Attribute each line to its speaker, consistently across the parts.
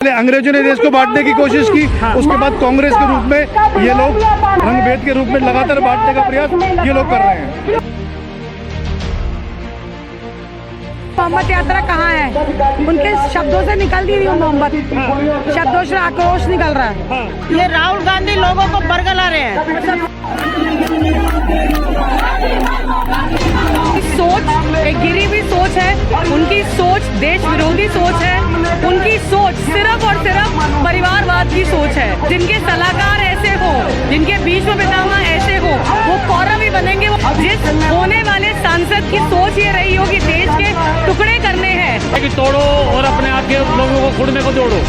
Speaker 1: अंग्रेजों ने देश को बांटने की कोशिश की, उसके बाद कांग्रेस के रूप में ये लोग रंगभेद के रूप में लगातार बांटने का प्रयास ये लोग कर रहे हैं।
Speaker 2: मोहम्मद यात्रा कहाँ है? उनके शब्दों से निकल रही है मोहम्मद, शब्दों से आक्रोश निकल रहा है।
Speaker 3: ये राहुल गांधी लोगों को बरगला रहे हैं।
Speaker 2: सोच एक गिरी हुई सोच है, उनकी सोच देश विरोधी सोच है, उनकी सोच सिर्फ और सिर्फ परिवारवाद की सोच है। जिनके सलाहकार ऐसे हो, जिनके बीच में पितामह ऐसे हो, वो कौरव ही बनेंगे। जिस होने वाले सांसद की सोच ये रही हो कि देश के टुकड़े करने हैं,
Speaker 4: कि तोड़ो और अपने आप के लोगों को कुंडे को जोड़ो,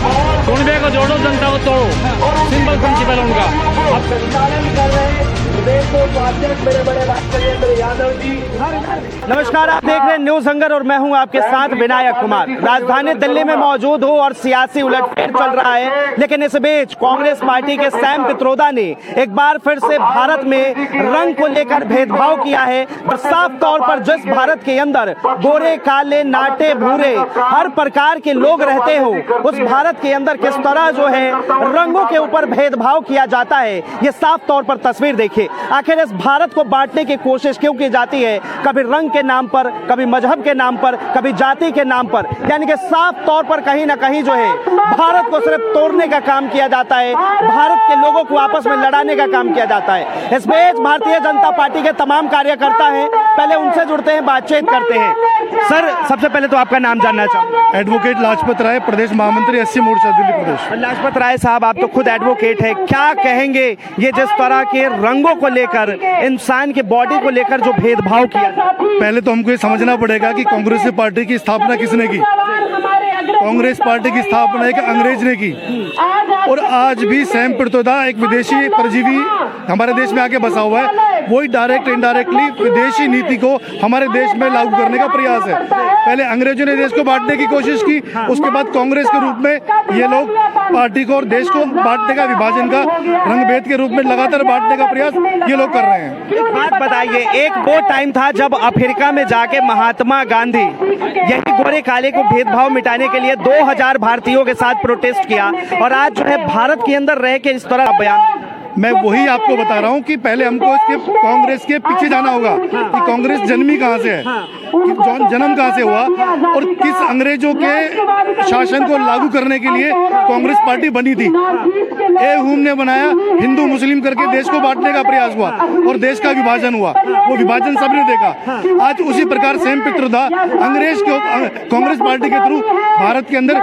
Speaker 4: कुंडे को जोड़ो, जनता को तोड़ो। सिंपल प्रिंसिपल उनका।
Speaker 5: नमस्कार, आप देख रहे हैं न्यूज हंगर और मैं हूं आपके साथ विनायक कुमार। राजधानी दिल्ली में मौजूद हूं और सियासी उलटफेर चल रहा है, लेकिन इस बीच कांग्रेस पार्टी के सैम पित्रोदा ने एक बार फिर से भारत में रंग को लेकर भेदभाव किया है और साफ तौर पर जिस भारत के अंदर गोरे काले नाटे भूरे हर प्रकार के लोग रहते हो, उस भारत के अंदर किस तरह जो है रंगों के ऊपर भेदभाव किया जाता है, ये साफ तौर पर तस्वीर देखिए। आखिर इस भारत को बांटने की कोशिश क्यों की जाती है? कभी रंग के नाम पर, कभी मजहब के नाम पर, कभी जाति के नाम पर, यानी कि साफ तौर पर कहीं ना कहीं जो है भारत को सिर्फ तोड़ने का काम किया जाता है, भारत के लोगों को आपस में लड़ाने का काम किया जाता है। इस बीच भारतीय जनता पार्टी के तमाम कार्यकर्ता हैं, पहले उनसे जुड़ते हैं, बातचीत करते हैं। सर, सबसे पहले तो आपका नाम जानना चाहूंगा।
Speaker 1: एडवोकेट लाजपत राय, प्रदेश महामंत्री एससी मोर्चा दिल्ली प्रदेश।
Speaker 5: लाजपत राय साहब, आप तो खुद एडवोकेट है, क्या कहेंगे ये जिस तरह के रंगों को लेकर, इंसान की बॉडी को लेकर जो भेदभाव किया?
Speaker 1: पहले तो हमको ये समझना पड़ेगा कि कांग्रेस पार्टी की स्थापना किसने की। कांग्रेस पार्टी की स्थापना एक अंग्रेज ने की और आज भी सैम पित्रोदा एक विदेशी परजीवी हमारे देश में आके बसा हुआ है, वही डायरेक्ट इनडायरेक्टली विदेशी नीति को हमारे देश में लागू करने का प्रयास है। पहले अंग्रेजों ने देश को बांटने की कोशिश की, उसके बाद कांग्रेस के रूप में ये लोग पार्टी को और देश को बांटने का, विभाजन का, रंगभेद के रूप में लगातार बांटने का प्रयास ये लोग कर रहे हैं।
Speaker 5: एक बात बताइए, एक वो टाइम था जब अफ्रीका में जाके महात्मा गांधी यही गोरे काले को भेदभाव मिटाने के लिए 2000 भारतीयों के साथ प्रोटेस्ट किया और आज जो है भारत के अंदर रह के इस तरह बयान।
Speaker 1: मैं वही आपको बता रहा हूँ कि पहले हमको इसके कांग्रेस के पीछे जाना होगा कि कांग्रेस जन्मी कहाँ से है, कि जन्म कहाँ से हुआ और किस अंग्रेजों के शासन को लागू करने के लिए कांग्रेस पार्टी बनी थी। ए हुम ने बनाया, हिंदू मुस्लिम करके देश को बांटने का प्रयास हुआ और देश का विभाजन हुआ, वो विभाजन सबने देखा। आज उसी प्रकार सैम पित्रोदा अंग्रेज के कांग्रेस पार्टी के थ्रू भारत के अंदर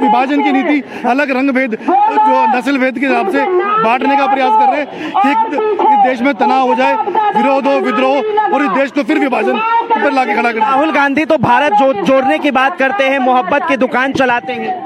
Speaker 1: विभाजन की नीति, अलग रंग भेद, जो नस्ल भेद के हिसाब से बांटने का प्रयास कर रहे हैं कि देश में तनाव हो जाए, विरोध हो, विद्रोह और इस देश को फिर विभाजन पर लाके खड़ा कर।
Speaker 5: राहुल गांधी तो भारत जोड़ने की बात करते हैं, मोहब्बत की दुकान चलाते हैं।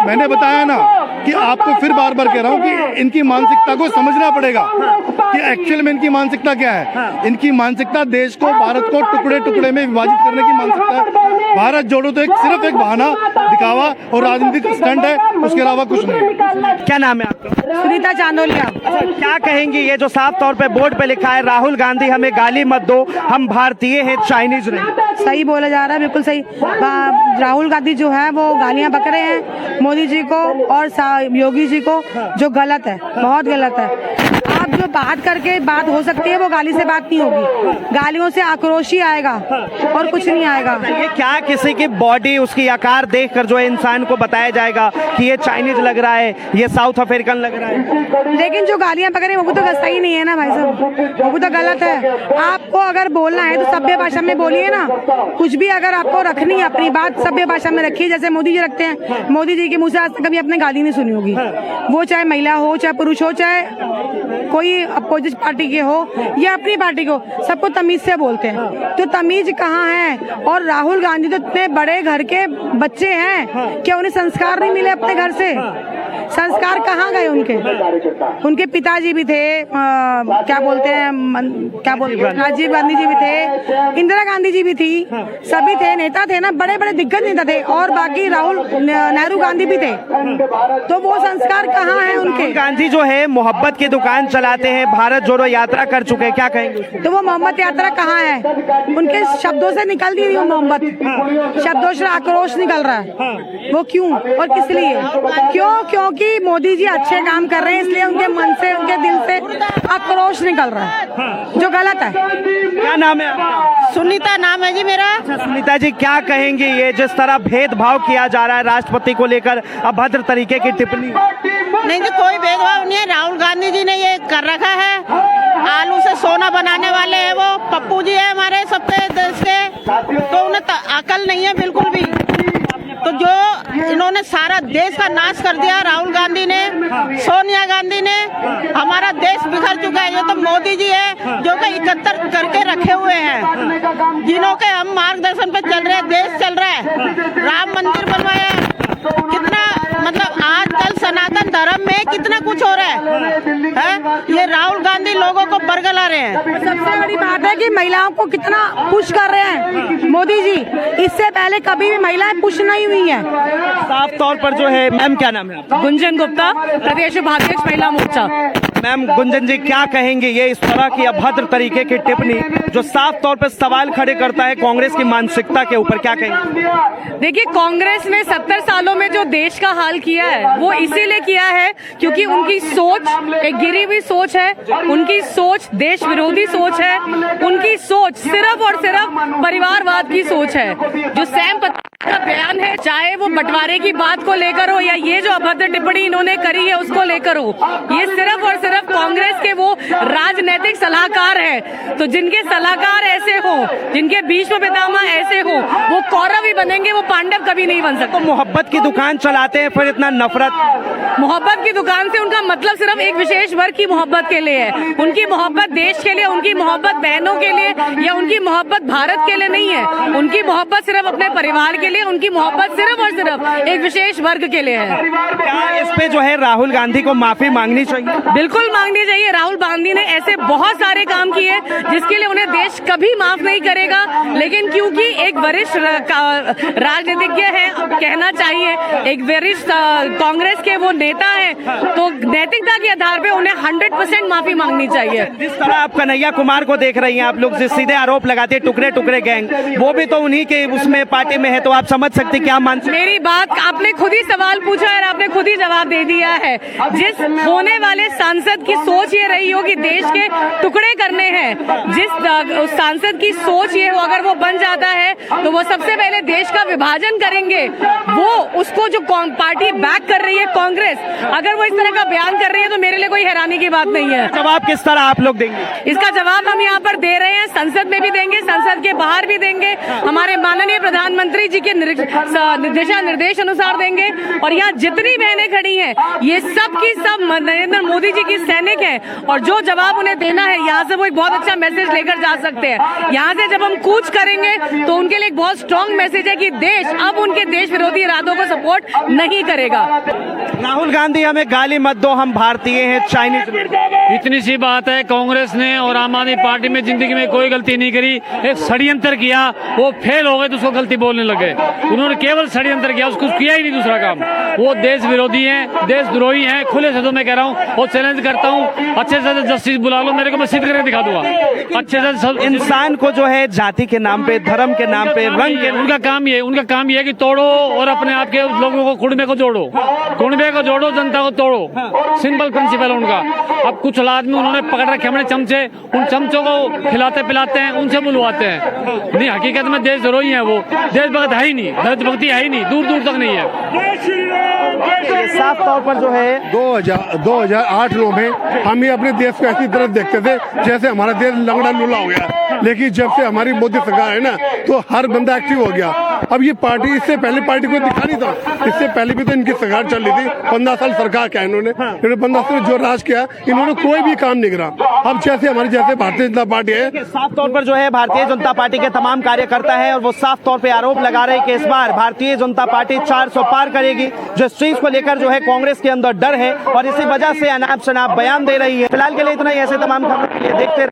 Speaker 1: मैंने बताया ना कि आपको फिर बार बार कह रहा हूँ कि इनकी मानसिकता को समझना पड़ेगा कि एक्चुअल में इनकी मानसिकता क्या है। इनकी मानसिकता देश को, भारत को टुकड़े टुकड़े में विभाजित करने की मानसिकता है। भारत जोड़ो तो सिर्फ एक बहाना, दिखावा और राजनीतिक स्टंट है, उसके अलावा कुछ नहीं।
Speaker 5: क्या नाम है आपका?
Speaker 2: सुनीता चांदोलिया।
Speaker 5: क्या कहेंगे ये जो साफ तौर पे बोर्ड पे लिखा है, राहुल गांधी हमें गाली मत दो, हम भारतीय हैं, चाइनीज नहीं?
Speaker 2: सही बोला जा रहा है, बिल्कुल सही। राहुल गांधी जो है वो गालियां बक रहे हैं मोदी जी को और योगी जी को, जो गलत है, बहुत गलत है। आप जो बात करके बात हो सकती है, वो गाली से बात नहीं होगी, गालियों से आक्रोश ही आएगा और कुछ नहीं आएगा।
Speaker 5: ये क्या किसी की बॉडी, उसकी आकार देखकर जो है इंसान को बताया जाएगा कि ये चाइनीज लग रहा है, ये साउथ अफ्रीकन लग रहा है?
Speaker 2: लेकिन जो गालियां पकड़े वो तो सही नहीं है ना भाई साहब, वो तो गलत है। आपको अगर बोलना है तो सभ्य भाषा में बोलिए ना, कुछ भी अगर आपको रखनी है अपनी बात सभ्य भाषा में रखिए, जैसे मोदी जी रखते हैं। मोदी जी के मुंह से आज तक कभी आपने गाली नहीं सुनी होगी, वो चाहे महिला हो, चाहे पुरुष हो, चाहे कोई अपोजिट पार्टी के हो या अपनी पार्टी को, सबको तमीज से बोलते हैं। तो तमीज कहाँ है? और राहुल गांधी तो इतने बड़े घर के बच्चे हैं, क्या उन्हें संस्कार नहीं मिले अपने घर से? संस्कार कहाँ गए उनके? उनके पिताजी भी थे, क्या बोलते हैं राजीव गांधी जी भी थे, इंदिरा गांधी जी भी थी, सभी थे, नेता थे ना, बड़े बड़े दिग्गज नेता थे, और बाकी नेहरू गांधी भी थे। तो वो संस्कार कहाँ है उनके?
Speaker 5: गांधी जो है मोहब्बत की दुकान चलाते हैं, भारत जोड़ो यात्रा कर चुके हैं, क्या कहेंगे?
Speaker 2: तो वो मोहब्बत यात्रा कहाँ है? उनके शब्दों से निकल दी वो मोहब्बत, शब्दों से आक्रोश निकल रहा है। वो क्यों और किस लिए? क्योंकि मोदी जी अच्छे काम कर रहे हैं, इसलिए उनके मन से, उनके दिल से आक्रोश निकल रहा है, जो गलत है।
Speaker 5: क्या नाम है आपका?
Speaker 3: सुनीता नाम है जी मेरा।
Speaker 5: सुनीता जी, क्या कहेंगे ये जिस तरह भेदभाव किया जा रहा है राष्ट्रपति को लेकर, अभद्र तरीके की टिप्पणी?
Speaker 3: नहीं जी, कोई भेदभाव नहीं है। राहुल गांधी जी ने ये कर रखा है, आलू से सोना बनाने वाले हैं वो। पप्पू जी है हमारे सबके देश के, तो उन्हें अकल नहीं है बिल्कुल भी। तो जो इन्होंने सारा देश का नाश कर दिया राहुल गांधी ने, सोनिया गांधी ने, हमारा देश बिखर चुका है। ये तो मोदी जी है जो कि 71 करके रखे हुए हैं, जिन्हों के हम मार्गदर्शन पे चल रहे हैं, देश चल रहा है। राम मंदिर बनवाया, कितना मतलब आजकल सनातन धर्म में कितना कुछ हो रहा है? ये राहुल गांधी लोगों को बरगला रहे हैं।
Speaker 2: सबसे बड़ी बात है कि महिलाओं को कितना पुश कर रहे हैं मोदी जी। इससे पहले कभी भी महिलाएं पुश नहीं हुई है।
Speaker 5: साफ तौर पर जो है, मैम क्या नाम है आपका?
Speaker 2: गुंजन गुप्ता, प्रदेश उपाध्यक्ष महिला मोर्चा।
Speaker 5: मैम गुंजन जी, क्या कहेंगे ये इस तरह की अभद्र तरीके की टिप्पणी जो साफ तौर पर सवाल खड़े करता है कांग्रेस की मानसिकता के ऊपर, क्या कहेंगे?
Speaker 6: देखिए, कांग्रेस ने 70 सालों में जो देश का हाल किया है वो इसीलिए किया है क्योंकि उनकी सोच एक गिरी हुई सोच है, उनकी सोच देश विरोधी सोच है, उनकी सोच सिर्फ और सिर्फ परिवारवाद की सोच है। जो सैम का बयान है, चाहे वो बंटवारे की बात को लेकर हो या ये जो अभद्र टिप्पणी इन्होंने करी है उसको लेकर हो, ये सिर्फ और सिर्फ कांग्रेस के वो राजनीतिक सलाहकार हैं। तो जिनके सलाहकार ऐसे हो, जिनके भीष्म पितामह ऐसे हो, वो कौरव ही बनेंगे, वो पांडव कभी नहीं बन सकते।
Speaker 5: तो मोहब्बत की दुकान चलाते हैं, फिर इतना नफरत?
Speaker 6: मोहब्बत की दुकान से उनका मतलब सिर्फ एक विशेष वर्ग की मोहब्बत के लिए है। उनकी मोहब्बत देश के लिए, उनकी मोहब्बत बहनों के लिए या उनकी मोहब्बत भारत के लिए नहीं है। उनकी मोहब्बत सिर्फ अपने परिवार के लिए, उनकी मोहब्बत सिर्फ और सिर्फ एक विशेष वर्ग के लिए है।
Speaker 5: क्या इस पे जो है राहुल गांधी को माफी मांगनी चाहिए?
Speaker 6: बिल्कुल मांगनी चाहिए। राहुल गांधी ने ऐसे बहुत सारे काम किए जिसके लिए उन्हें देश कभी माफ नहीं करेगा, लेकिन क्योंकि एक वरिष्ठ राजनीतिज्ञ है, कहना चाहिए एक वरिष्ठ कांग्रेस के वो नेता है, तो नैतिकता के आधार पे उन्हें 100% माफी मांगनी चाहिए।
Speaker 5: जिस तरह आप कन्हैया कुमार को देख रही हैं, आप लोग सीधे आरोप लगाते हैं टुकड़े टुकड़े गैंग, वो भी तो उन्हीं के उसमें पार्टी में है, तो आप समझ सकते क्या मान?
Speaker 6: मेरी बात, आपने खुद ही सवाल पूछा और आपने खुद ही जवाब दे दिया है। जिस होने वाले सांसद की सोच ये रही हो कि देश के टुकड़े करने हैं, जिस सांसद की सोच ये हो अगर वो बन जाता है तो वो सबसे पहले देश का विभाजन करेंगे। वो उसको जो पार्टी बैक कर रही है कांग्रेस, अगर वो इस तरह का बयान कर रही है तो मेरे लिए कोई हैरानी की बात नहीं है।
Speaker 5: जवाब किस तरह आप लोग देंगे?
Speaker 6: इसका जवाब हम यहाँ पर दे रहे हैं, संसद में भी देंगे, संसद के बाहर भी देंगे, हमारे माननीय प्रधानमंत्री जी के दिशा निर्देश अनुसार देंगे। और यहाँ जितनी बहनें खड़ी हैं ये सब की सब नरेंद्र मोदी जी की सैनिक हैं, और जो जवाब उन्हें देना है यहाँ से वो एक बहुत अच्छा मैसेज लेकर जा सकते हैं। यहाँ से जब हम कूच करेंगे तो उनके लिए एक बहुत स्ट्रॉन्ग मैसेज है कि देश अब उनके देश विरोधी इरादों को सपोर्ट नहीं करेगा।
Speaker 5: राहुल गांधी, हमें गाली मत दो, हम भारतीय हैं, चाइनीज।
Speaker 4: इतनी सी बात है, कांग्रेस ने और आम आदमी पार्टी में जिंदगी में कोई गलती नहीं करी। एक षड्यंत्र किया, वो फेल हो गए तो उसको गलती बोलने लगे। उन्होंने केवल षड्यंत्र किया, उसको किया ही नहीं दूसरा काम। वो देश विरोधी हैं, देशद्रोही हैं, खुले शब्दों में कह रहा हूँ और चैलेंज करता हूँ, अच्छे से जस्टिस बुला लो, मेरे को मैं सिद्ध करके दिखा दूंगा। अच्छे से
Speaker 5: इंसान को जो है जाति के नाम पे, धर्म के नाम पे, रंग के,
Speaker 4: उनका काम ये है कि तोड़ो और अपने आप के लोगों को कुड़बे को जोड़ो, कुड़बे को जोड़ो, जनता को तोड़ो। सिंपल प्रिंसिपल है उनका। अब कुछ आदमी उन्होंने पकड़ रखे अपने चमचे, उन चमचों को खिलाते पिलाते हैं, उनसे बुलवाते हैं। नहीं, हकीकत में देशद्रोही है वो, देशभक्त है ही नहीं, देशभक्ति है ही नहीं, दूर दूर तक नहीं है।
Speaker 5: साफ तौर पर जो है
Speaker 1: 2008-9 में हम ही अपने देश को ऐसी तरह देखते थे जैसे हमारा देश लंगड़ा लूला हो गया, लेकिन जब से हमारी मोदी सरकार है ना तो हर बंदा एक्टिव हो गया।
Speaker 7: अब ये पार्टी इससे पहले पार्टी को दिखा नहीं था, इससे पहले भी तो इनकी सरकार चल रही थी। 15 साल सरकार क्या इन्होंने 15 साल जो राज किया इन्होंने कोई भी काम नहीं करा। अब जैसे हमारी जैसे भारतीय जनता पार्टी है,
Speaker 5: साफ तौर पर जो है भारतीय जनता पार्टी के तमाम कार्यकर्ता है और वो साफ तौर पे आरोप लगा रहे हैं कि इस बार भारतीय जनता पार्टी 400 पार करेगी, जो इस चीज को लेकर जो है कांग्रेस के अंदर डर है और इसी वजह से अनाप शनाप बयान दे रही है। फिलहाल के लिए इतना ही, ऐसे तमाम खबरों के लिए देखते